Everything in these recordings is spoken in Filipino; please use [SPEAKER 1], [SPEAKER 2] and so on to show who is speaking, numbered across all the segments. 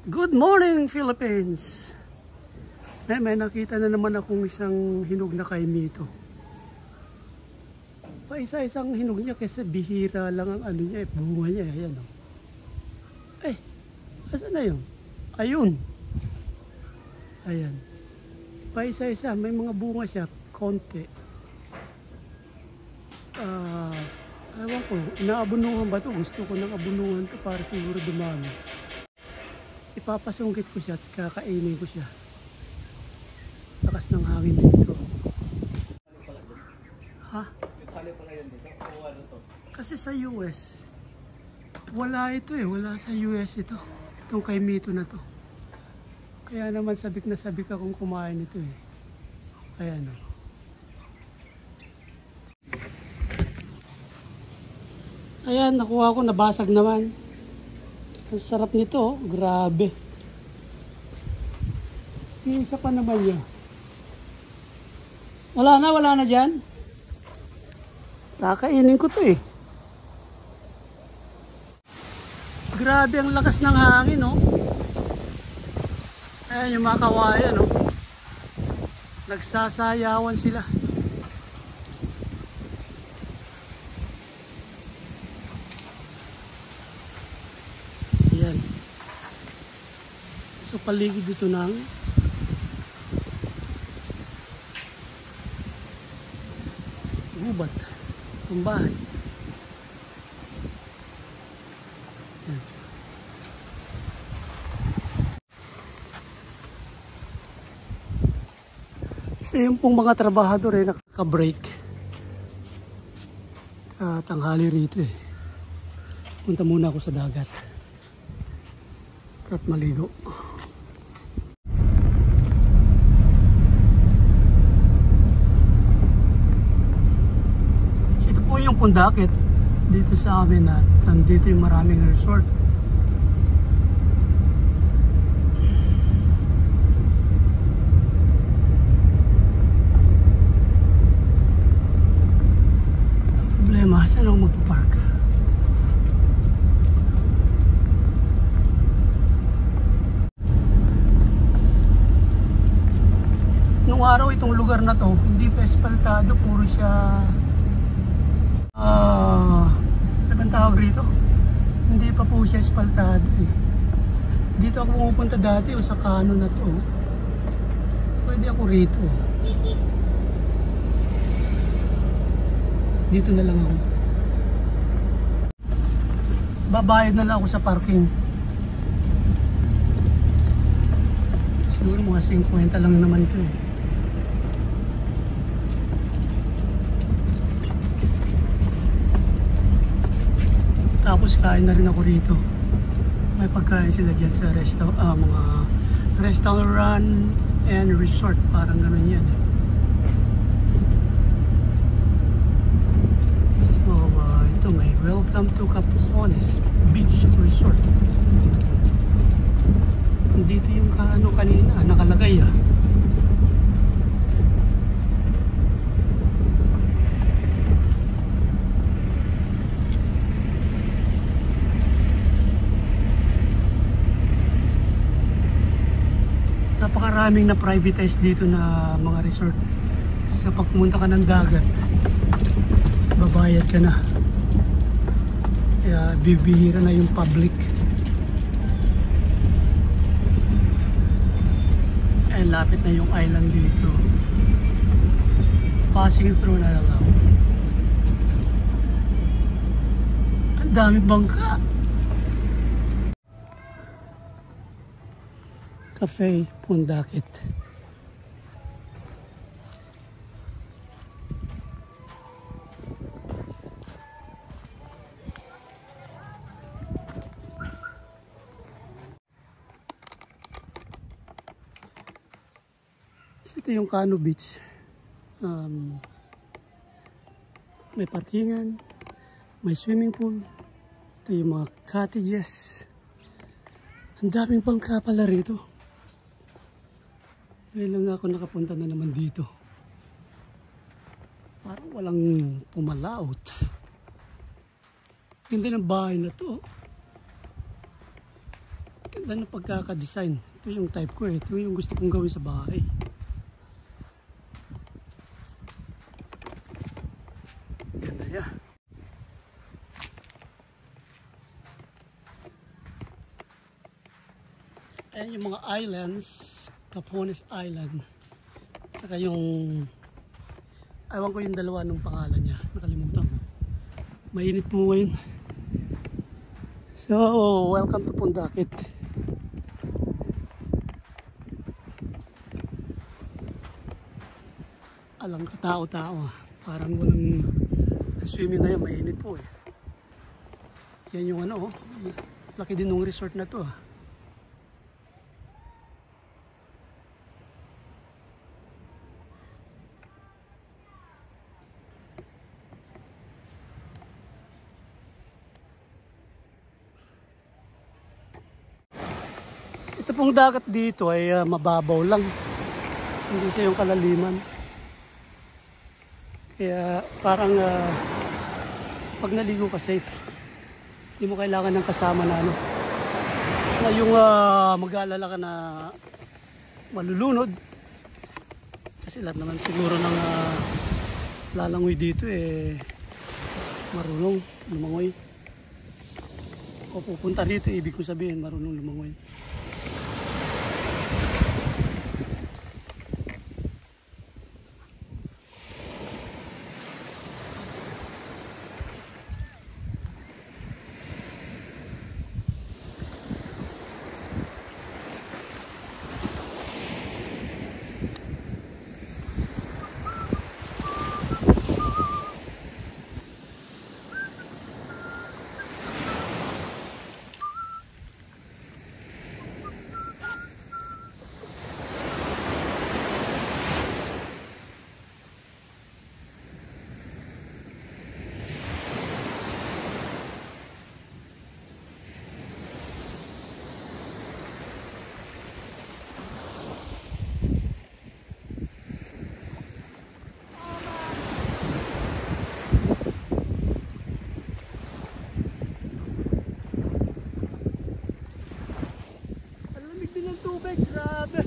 [SPEAKER 1] Good morning, Philippines! May nakita na naman akong isang hinog na kaimito. Paisa-isang hinog niya kasi bihira lang ang ano niya, bunga niya. Ayan, oh. Ay, asan na yun? Ayun. Ayan. Paisa-isa, may mga bunga siya, konti. Ewan ko, inaabunuhan ba ito? Gusto ko ng abunuhan ito para siguro dumami. Ipapasungkit ko siya at kakainin ko siya. Lakas ng hangin dito. Ha? Kasi sa US, wala ito eh. Wala sa US ito. Itong kaimito na to. Kaya naman sabik na sabik akong kumain ito eh. Ayan o. Ayan, nakuha ko, nabasag naman. Ang sarap nito, oh. Grabe. Isa pa naman yan. Wala na dyan. Kakainin ko to eh. Grabe ang lakas ng hangin, oh. Ayan yung mga kawayan, oh. Nagsasayawan sila. Ayan. So paligid dito ng gubat. Itong bahay. Ayan. So yung pong mga trabahador eh nakaka-break. Tanghali rito eh. Punta muna ako sa dagat. At maligo. So ito po yung Pundakit dito sa amin at nandito yung maraming resort. Ang problema, saan ako magpapark? Nung araw itong lugar na to, hindi pa espaltado, puro siya ano bang tawag rito? Hindi pa po siya espaltado eh. Dito ako pumupunta dati o sa kano na to. Pwede ako rito. Dito na lang ako. Babayad na lang ako sa parking. Siguro mga 50 lang naman ito eh. Tapos kain na rin ako rito. May pagkain sila dyan sa mga restaurant and resort. Parang gano'n yan eh. So ito may welcome to Capujones Beach Resort. Dito yung kaano kanina, nakalagay ah. Napakaraming na privatize dito na mga resort. Sa pagpunta ka ng dagat, babayad ka na. Kaya bibihira na yung public. Ay lapit na yung island dito. Passing through na lang ako. Ang dami bangka. Cafe Pundakit. So, ito yung Kano Beach. May parkingan, may swimming pool. Ito yung mga cottages. Ang daming bangka pala rito. Ngayon lang ako nakapunta na naman dito. Parang walang pumalaot. Ganda ng bahay na to. Ganda ng pagkakadesign. Ito yung type ko eh. Ito yung gusto kong gawin sa bahay. Ganda niya. Ayan yung mga islands. Capones Island. Saka yung ewan ko yung dalawa nung pangalan niya. Nakalimutan ko. Mainit po ngayon. So, welcome to Pundakit. Alang katao-tao. Parang walang swimming ngayon. Mainit po eh. Yan yung ano oh. Laki din ng resort na to ah. Ito pong dagat dito ay mababaw lang. Hindi siya yung kalaliman. Kaya parang pag naligo ka safe. Hindi mo kailangan ng kasama na ano. Na yung mag-aalala ka na malulunod. Kasi lahat naman siguro ng lalangoy dito eh marunong lumangoy. O pupunta dito, ibig ko sabihin marunong lumangoy. Grabe.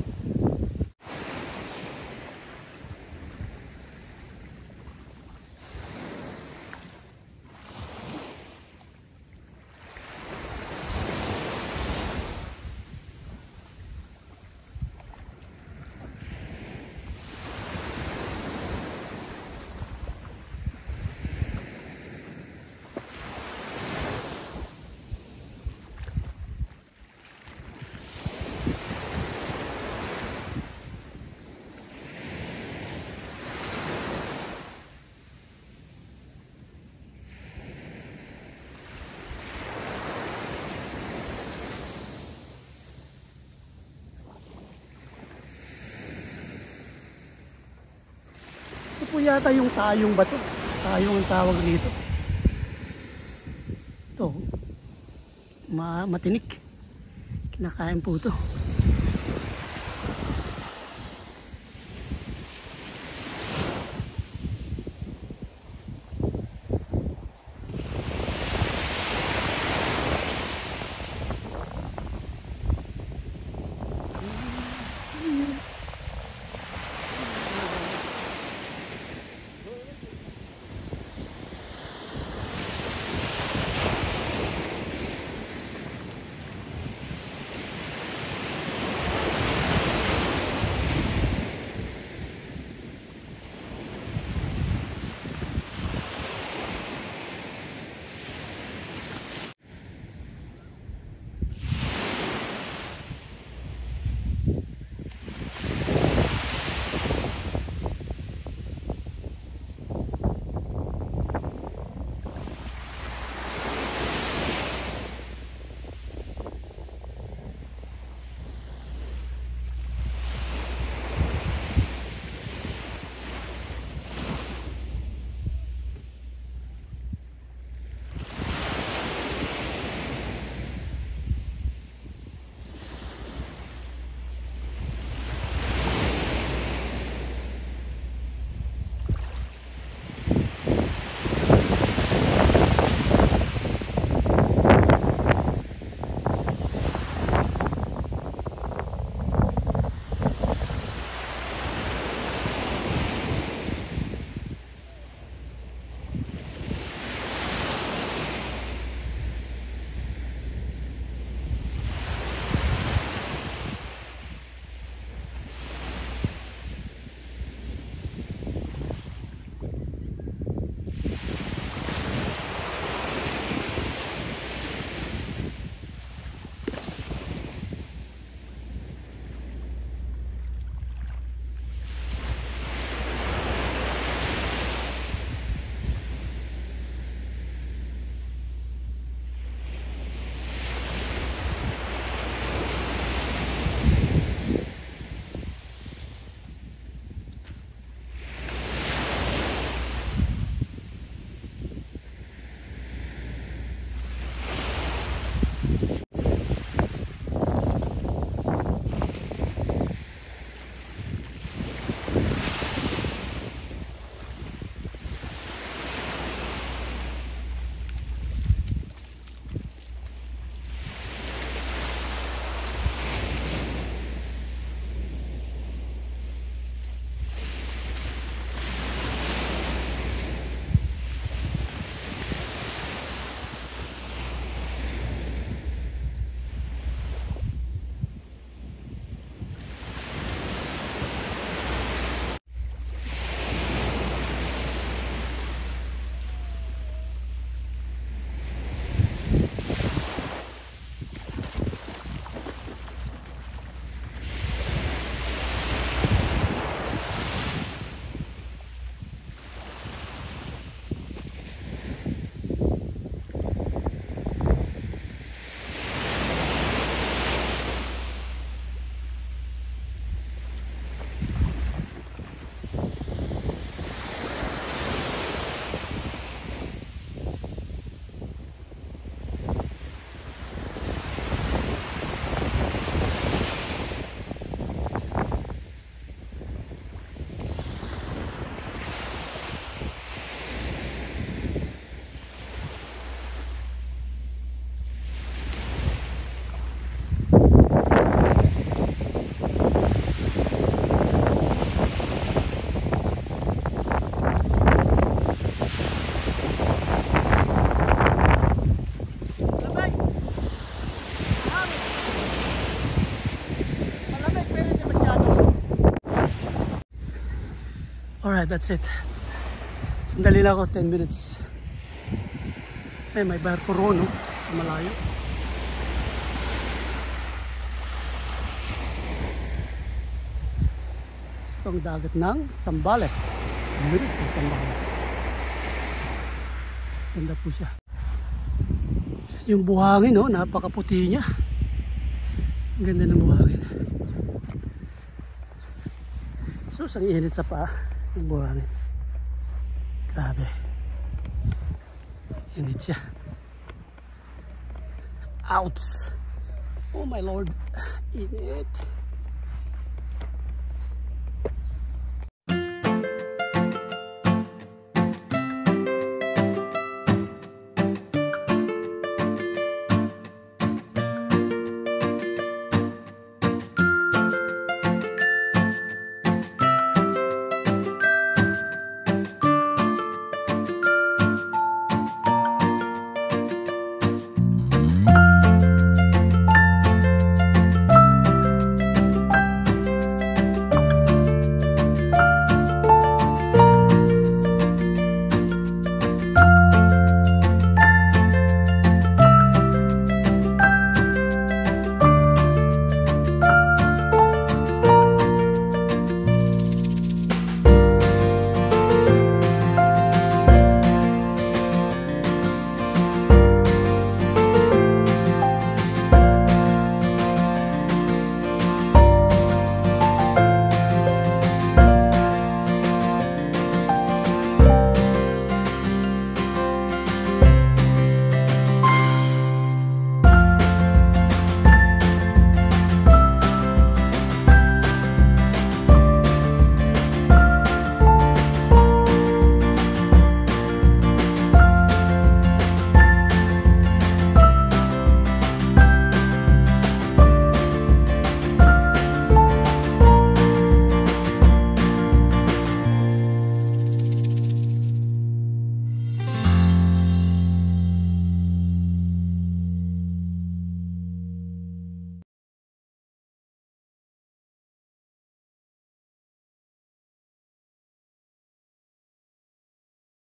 [SPEAKER 1] Ito po yata yung tayong bato. Tayong ang tawag dito. Ito. Matinik. Kinakain po ito. Alright, that's it. Sandali lang ako, 10 minutes. Ay, may barko roon, no? Sa malayo. Ito ang dagat ng Zambales. Beautiful Zambales. Ganda po siya. Yung buhangin, no? Napakaputi niya. Ang ganda ng buhangin. Sus, ang init sa paa. Yung buhangin. Grabe. Init siya. Ouch! Oh my lord. Init.